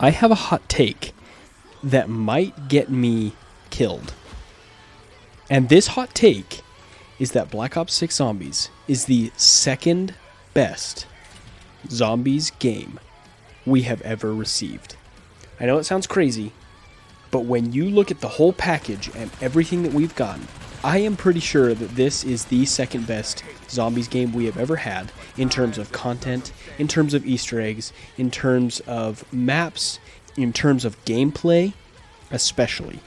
I have a hot take that might get me killed. And this hot take is that Black Ops 6 Zombies is the second best zombies game we have ever received. I know it sounds crazy, but when you look at the whole package and everything that we've gotten, I am pretty sure that this is the second best zombies game we have ever had in terms of content, in terms of Easter eggs, in terms of maps, in terms of gameplay, especially.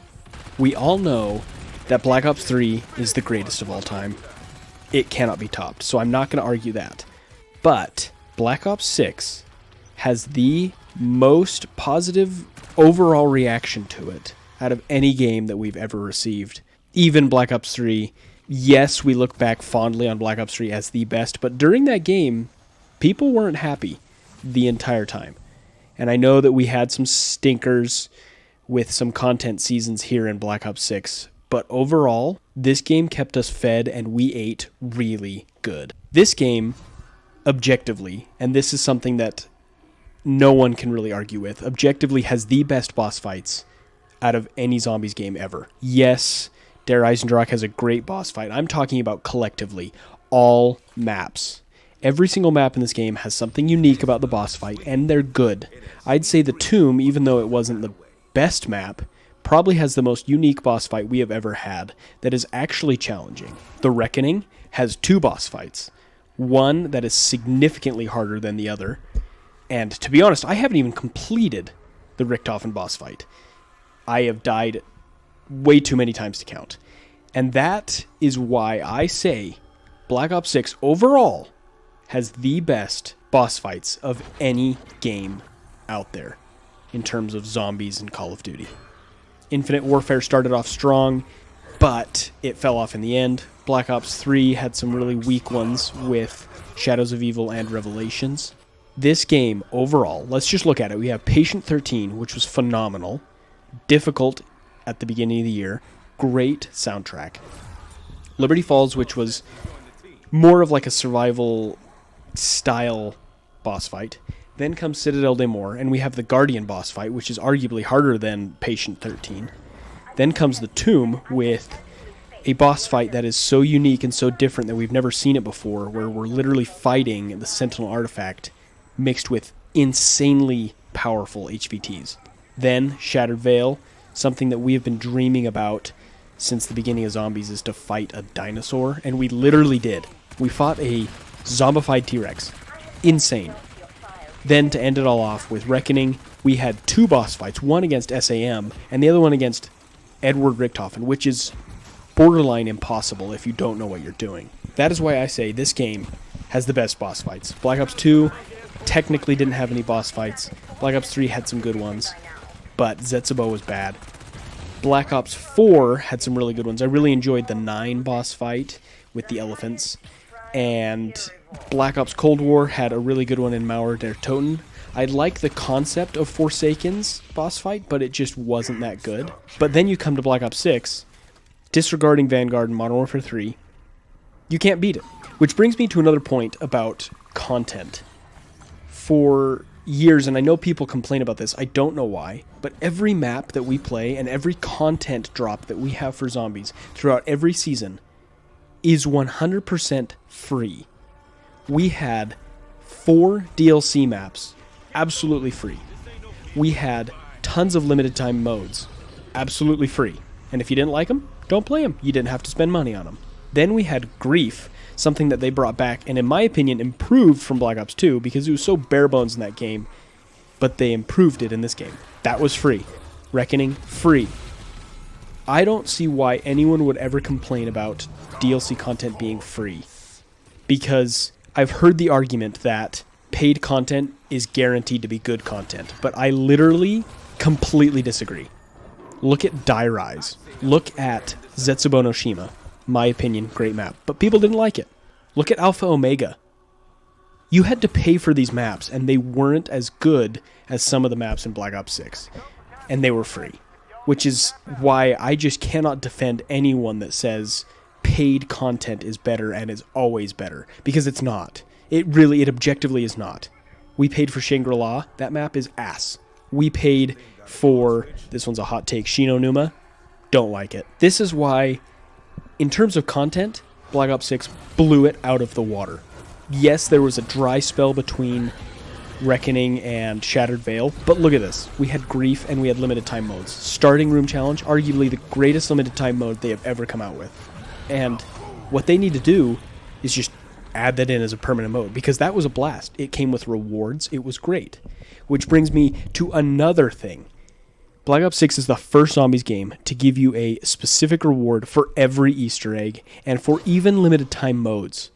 We all know that Black Ops 3 is the greatest of all time. It cannot be topped, so I'm not going to argue that. But Black Ops 6 has the most positive overall reaction to it out of any game that we've ever received. Even Black Ops 3, yes, we look back fondly on Black Ops 3 as the best, but during that game, people weren't happy the entire time. And I know that we had some stinkers with some content seasons here in Black Ops 6, but overall, this game kept us fed and we ate really good. This game, objectively, and this is something that no one can really argue with, objectively has the best boss fights out of any zombies game ever. Yes, Der Eisendrache has a great boss fight. I'm talking about collectively, all maps. Every single map in this game has something unique about the boss fight, and they're good. I'd say the Tomb, even though it wasn't the best map, probably has the most unique boss fight we have ever had that is actually challenging. The Reckoning has two boss fights. One that is significantly harder than the other. And to be honest, I haven't even completed the Richthofen boss fight. I have died way too many times to count. And that is why I say Black Ops 6 overall has the best boss fights of any game out there in terms of zombies and Call of Duty. Infinite Warfare started off strong, but it fell off in the end. Black Ops 3 had some really weak ones with Shadows of Evil and Revelations. This game, overall, let's just look at it. We have Patient 13, which was phenomenal. Difficult at the beginning of the year. Great soundtrack. Liberty Falls, which was more of like a survival style boss fight. Then comes Citadel de Mor, and we have the Guardian boss fight, which is arguably harder than Patient 13. Then comes the Tomb with a boss fight that is so unique and so different that we've never seen it before, where we're literally fighting the Sentinel artifact mixed with insanely powerful HVTs. Then Shattered Veil, something that we have been dreaming about since the beginning of Zombies, is to fight a dinosaur, and we literally did. We fought a zombified T-Rex. Insane. Then to end it all off with Reckoning, we had two boss fights, one against SAM and the other one against Edward Richthofen, which is borderline impossible if you don't know what you're doing. That is why I say this game has the best boss fights. Black Ops 2 technically didn't have any boss fights. Black Ops 3 had some good ones, but Zetsubo was bad. Black Ops 4 had some really good ones. I really enjoyed the 9 boss fight with the elephants, and Black Ops Cold War had a really good one in Mauer der Toten. I like the concept of Forsaken's boss fight, but it just wasn't that good. But then you come to Black Ops 6, disregarding Vanguard and Modern Warfare 3, you can't beat it. Which brings me to another point about content. For years, and I know people complain about this, I don't know why, but every map that we play and every content drop that we have for zombies throughout every season is 100% free. We had 4 DLC maps, absolutely free. We had tons of limited time modes, absolutely free. And if you didn't like them, don't play them. You didn't have to spend money on them. Then we had Grief, something that they brought back, and in my opinion improved from Black Ops 2 because it was so bare bones in that game, but they improved it in this game. That was free. Reckoning, free. I don't see why anyone would ever complain about DLC content being free, because I've heard the argument that paid content is guaranteed to be good content, but I literally completely disagree. Look at Die Rise. Look at Zetsubo no Shima. My opinion, great map, but people didn't like it. Look at Alpha Omega. You had to pay for these maps, and they weren't as good as some of the maps in Black Ops 6, and they were free, which is why I just cannot defend anyone that says paid content is better and is always better, because it's not. It objectively is not. We paid for Shangri-La. That map is ass. We paid for, this one's a hot take, Shino Numa. Don't like it. This is why, in terms of content, Black Ops 6 blew it out of the water. Yes, there was a dry spell between Reckoning and Shattered Veil, but look at this. We had Grief and we had limited time modes. Starting Room Challenge, arguably the greatest limited time mode they have ever come out with. And what they need to do is just add that in as a permanent mode, because that was a blast. It came with rewards. It was great. Which brings me to another thing. Black Ops 6 is the first zombies game to give you a specific reward for every Easter egg and for even limited time modes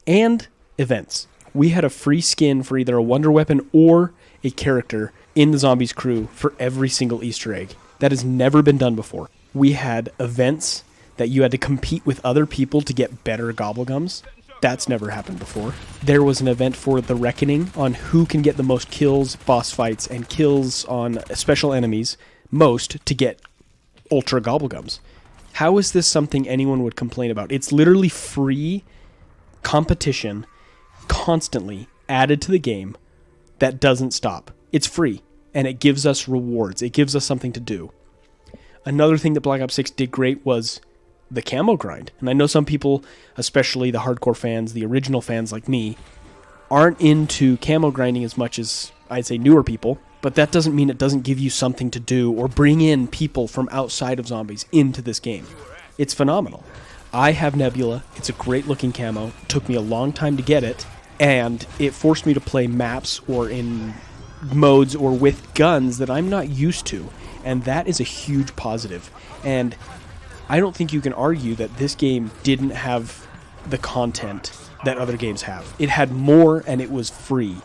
and events. We had a free skin for either a wonder weapon or a character in the zombies crew for every single Easter egg. That has never been done before. We had events that you had to compete with other people to get better gobblegums. That's never happened before. There was an event for the Reckoning on who can get the most kills, boss fights, and kills on special enemies most to get ultra gobblegums. How is this something anyone would complain about? It's literally free competition constantly added to the game that doesn't stop. It's free, and it gives us rewards. It gives us something to do. Another thing that Black Ops 6 did great was the camo grind. And I know some people, especially the hardcore fans, the original fans like me, aren't into camo grinding as much as, I'd say, newer people, but that doesn't mean it doesn't give you something to do or bring in people from outside of zombies into this game. It's phenomenal. I have Nebula. It's a great looking camo. It took me a long time to get it, and it forced me to play maps or in modes or with guns that I'm not used to, and that is a huge positive. And I don't think you can argue that this game didn't have the content that other games have. It had more, and it was free.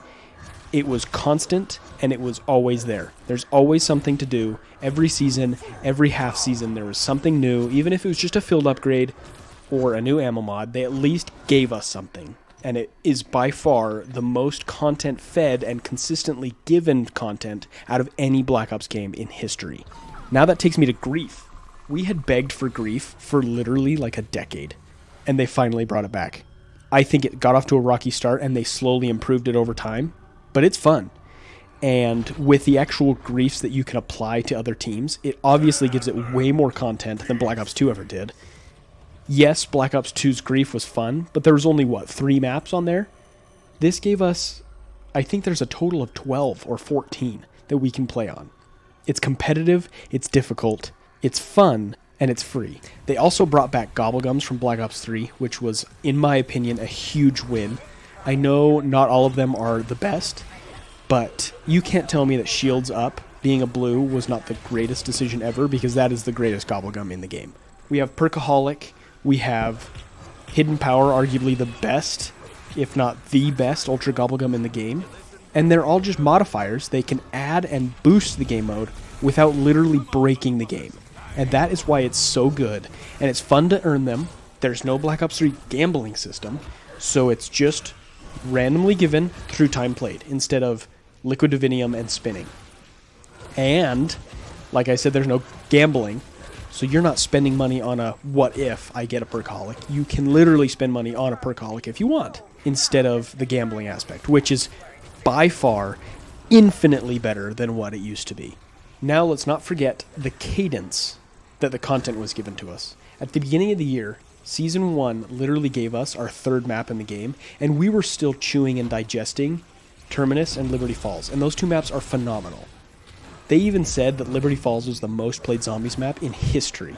It was constant, and it was always there. There's always something to do. Every season, every half season, there was something new. Even if it was just a field upgrade or a new ammo mod, they at least gave us something. And it is by far the most content-fed and consistently given content out of any Black Ops game in history. Now that takes me to Grief. We had begged for Grief for literally like a decade, and they finally brought it back. I think it got off to a rocky start, and they slowly improved it over time, but it's fun. And with the actual Griefs that you can apply to other teams, it obviously gives it way more content than Black Ops 2 ever did. Yes, Black Ops 2's Grief was fun, but there was only, 3 maps on there? This gave us, I think there's a total of 12 or 14 that we can play on. It's competitive, it's difficult, it's fun, and it's free. They also brought back Gobblegums from Black Ops 3, which was, in my opinion, a huge win. I know not all of them are the best, but you can't tell me that Shields Up, being a blue, was not the greatest decision ever, because that is the greatest Gobblegum in the game. We have Perkaholic, we have Hidden Power, arguably the best, if not the best, Ultra Gobblegum in the game. And they're all just modifiers. They can add and boost the game mode without literally breaking the game. And that is why it's so good. And it's fun to earn them. There's no Black Ops 3 gambling system, so it's just randomly given through time played instead of Liquid Divinium and spinning. And, like I said, there's no gambling, so you're not spending money on a what if I get a Perkaholic. You can literally spend money on a Perkaholic if you want, instead of the gambling aspect, which is by far infinitely better than what it used to be. Now let's not forget the cadence that the content was given to us. At the beginning of the year, Season 1 literally gave us our 3rd map in the game, and we were still chewing and digesting Terminus and Liberty Falls, and those 2 maps are phenomenal. They even said that Liberty Falls was the most played zombies map in history.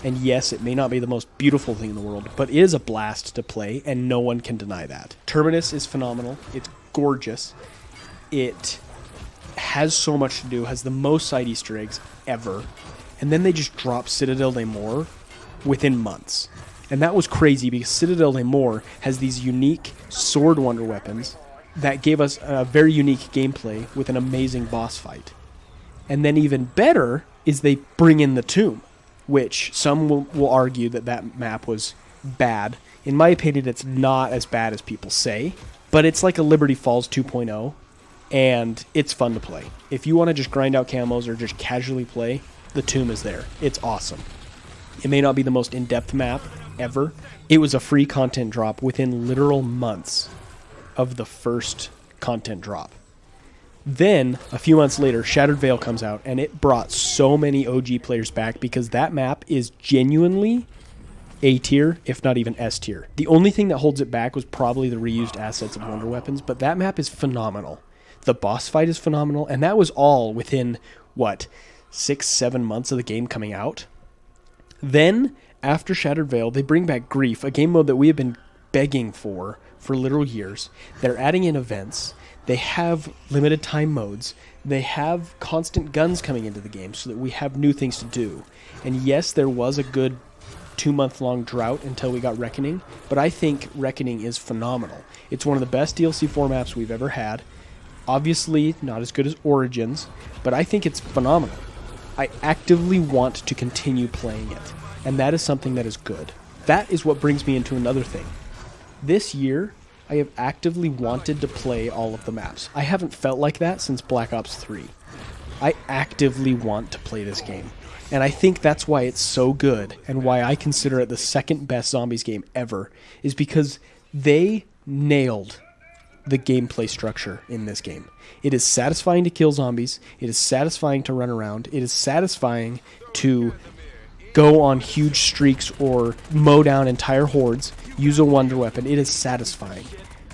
And yes, it may not be the most beautiful thing in the world, but it is a blast to play, and no one can deny that. Terminus is phenomenal. It's gorgeous. It has so much to do, has the most side Easter eggs ever. And then they just dropped Citadel de Mor within months. And that was crazy because Citadel de Mor has these unique sword wonder weapons that gave us a very unique gameplay with an amazing boss fight. And then even better is they bring in the Tomb, which some will argue that that map was bad. In my opinion, it's not as bad as people say, but it's like a Liberty Falls 2.0, and it's fun to play. If you want to just grind out camos or just casually play, the Tomb is there. It's awesome. It may not be the most in-depth map ever. It was a free content drop within literal months of the first content drop. Then, a few months later, Shattered Veil comes out, and it brought so many OG players back because that map is genuinely A tier, if not even S tier. The only thing that holds it back was probably the reused assets of Wonder Weapons, but that map is phenomenal. The boss fight is phenomenal, and that was all within, 6-7 months of the game coming out? Then, after Shattered Veil, they bring back Grief, a game mode that we have been begging for literal years. They're adding in events. They have limited time modes. They have constant guns coming into the game so that we have new things to do. And yes, there was a good 2-month-long drought until we got Reckoning, but I think Reckoning is phenomenal. It's one of the best DLC 4 maps we've ever had. Obviously, not as good as Origins, but I think it's phenomenal. I actively want to continue playing it, and that is something that is good. That is what brings me into another thing. This year, I have actively wanted to play all of the maps. I haven't felt like that since Black Ops 3. I actively want to play this game. And I think that's why it's so good, and why I consider it the second best zombies game ever, is because they nailed the gameplay structure in this game. It is satisfying to kill zombies. It is satisfying to run around. It is satisfying to go on huge streaks or mow down entire hordes, use a wonder weapon. It is satisfying.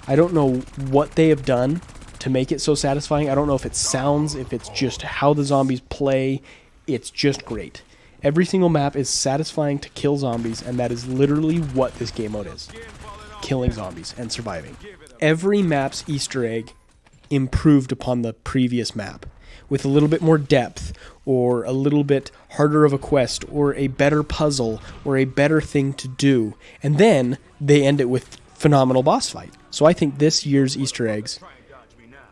I don't know what they have done to make it so satisfying. I don't know if it's sounds, if it's just how the zombies play. It's just great. Every single map is satisfying to kill zombies, and that is literally what this game mode is. Killing zombies and surviving. Every map's Easter egg improved upon the previous map, with a little bit more depth, or a little bit harder of a quest, or a better puzzle, or a better thing to do. And then they end it with phenomenal boss fight. So I think this year's Easter eggs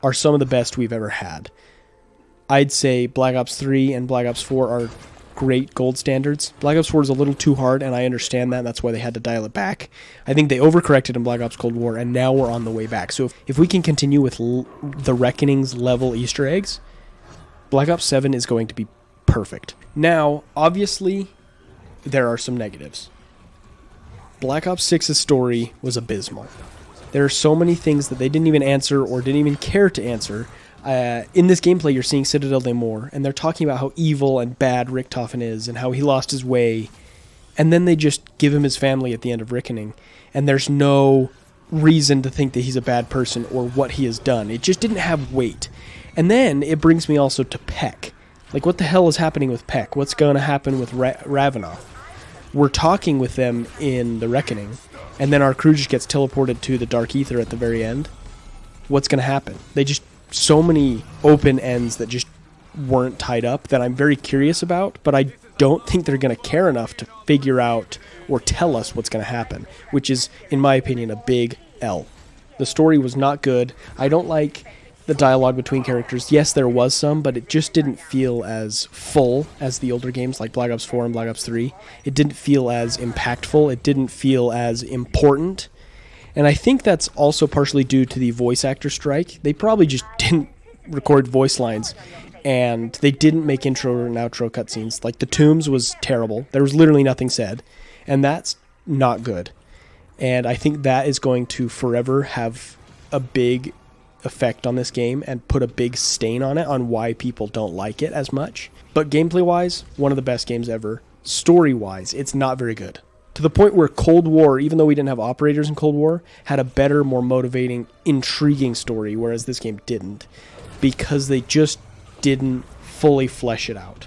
are some of the best we've ever had. I'd say Black Ops 3 and Black Ops 4 are great gold standards. Black Ops 4 is a little too hard, and I understand that. That's why they had to dial it back. I think they overcorrected in Black Ops Cold War, and now we're on the way back. So if we can continue with the Reckoning's level Easter eggs, Black Ops 7 is going to be perfect. Now, obviously, there are some negatives. Black Ops 6's story was abysmal. There are so many things that they didn't even answer or didn't even care to answer. In this gameplay, you're seeing Citadel Daymore, and they're talking about how evil and bad Richtofen is and how he lost his way. And then they just give him his family at the end of Reckoning, and there's no reason to think that he's a bad person or what he has done. It just didn't have weight. And then it brings me also to Peck. Like, what the hell is happening with Peck? What's going to happen with Ravenov? We're talking with them in the Reckoning, and then our crew just gets teleported to the Dark Ether at the very end. What's going to happen? So many open ends that just weren't tied up that I'm very curious about, but I don't think they're going to care enough to figure out or tell us what's going to happen, which is, in my opinion, a big L. The story was not good. I don't like the dialogue between characters. Yes, there was some, but it just didn't feel as full as the older games like Black Ops 4 and Black Ops 3. It didn't feel as impactful. It didn't feel as important. And I think that's also partially due to the voice actor strike. They probably just didn't record voice lines, and they didn't make intro and outro cutscenes. Like, the Tombs was terrible. There was literally nothing said, and that's not good. And I think that is going to forever have a big effect on this game and put a big stain on it, on why people don't like it as much. But gameplay-wise, one of the best games ever. Story-wise, it's not very good. To the point where Cold War, even though we didn't have operators in Cold War, had a better, more motivating, intriguing story, whereas this game didn't, because they just didn't fully flesh it out.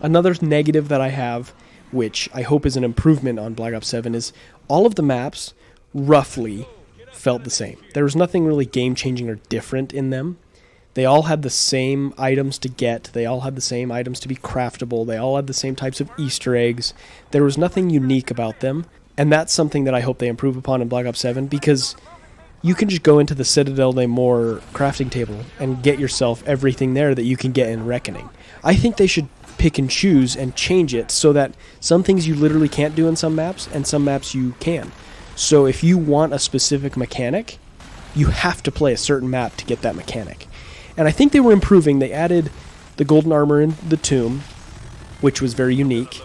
Another negative that I have, which I hope is an improvement on Black Ops 7, is all of the maps roughly felt the same. There was nothing really game-changing or different in them. They all had the same items to get. They all had the same items to be craftable. They all had the same types of Easter eggs. There was nothing unique about them. And that's something that I hope they improve upon in Black Ops 7, because you can just go into the Citadel Daymore crafting table and get yourself everything there that you can get in Reckoning. I think they should pick and choose and change it so that some things you literally can't do in some maps and some maps you can. So if you want a specific mechanic, you have to play a certain map to get that mechanic. And I think they were improving. They added the golden armor in the Tomb, which was very unique.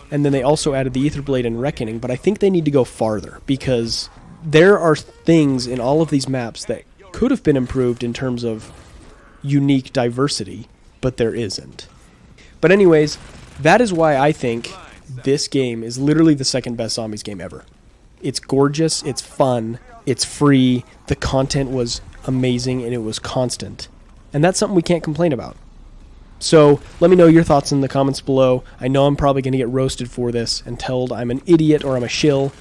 And then they also added the Aetherblade in Reckoning. But I think they need to go farther, because there are things in all of these maps that could have been improved in terms of unique diversity, but there isn't. But anyways, that is why I think this game is literally the second best zombies game ever. It's gorgeous, it's fun, it's free, the content was amazing, and it was constant. And that's something we can't complain about. So let me know your thoughts in the comments below. I know I'm probably going to get roasted for this and told I'm an idiot or I'm a shill,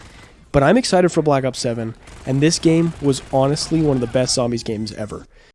but I'm excited for Black Ops 7, and this game was honestly one of the best zombies games ever.